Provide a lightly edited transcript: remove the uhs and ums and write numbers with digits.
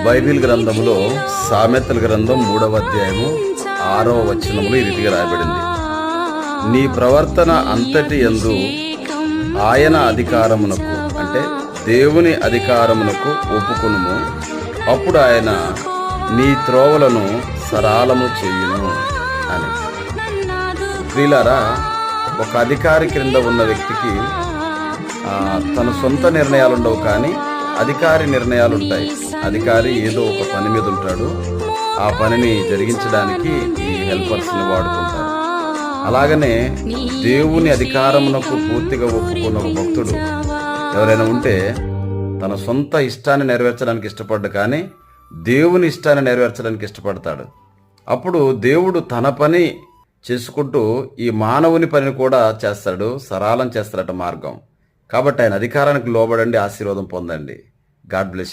Bible గ్రంథంలో సామెతల గ్రంథం 3వ అధ్యాయము 6వ వచనములో ఈ రీతిగా రాయబడింది. నీ ప్రవర్తన అంతటి యందు ఆయన అధికారమునకు, అంటే దేవుని అధికారమునకు ఒప్పుకొనుము, అప్పుడు ఆయన నీ త్రోవలను సరాలము చేయును అని. ప్రియులారా, ఒక అధికారి క్రింద ఉన్న వ్యక్తికి తన సొంత నిర్ణయాలు ఉండవు, కానీ అధికారి నిర్ణయాలు ఉంటాయి. అధికారి ఏదో ఒక పని మీద ఉంటాడు, ఆ పనిని జరిగించడానికి ఈ హెల్పర్స్ని వాడుకుంటారు. అలాగనే దేవుని అధికారమునకు పూర్తిగా ఒప్పుకున్న ఒక భక్తుడు ఎవరైనా ఉంటే తన సొంత ఇష్టాన్ని నెరవేర్చడానికి ఇష్టపడ్డు, కానీ దేవుని ఇష్టాన్ని నెరవేర్చడానికి ఇష్టపడతాడు. అప్పుడు దేవుడు తన పని చేసుకుంటూ ఈ మానవుని పనిని కూడా చేస్తాడు, సరళం చేస్తాడట మార్గం. కాబట్టి ఆయన అధికారానికి లోబడండి, ఆశీర్వాదం పొందండి. God bless.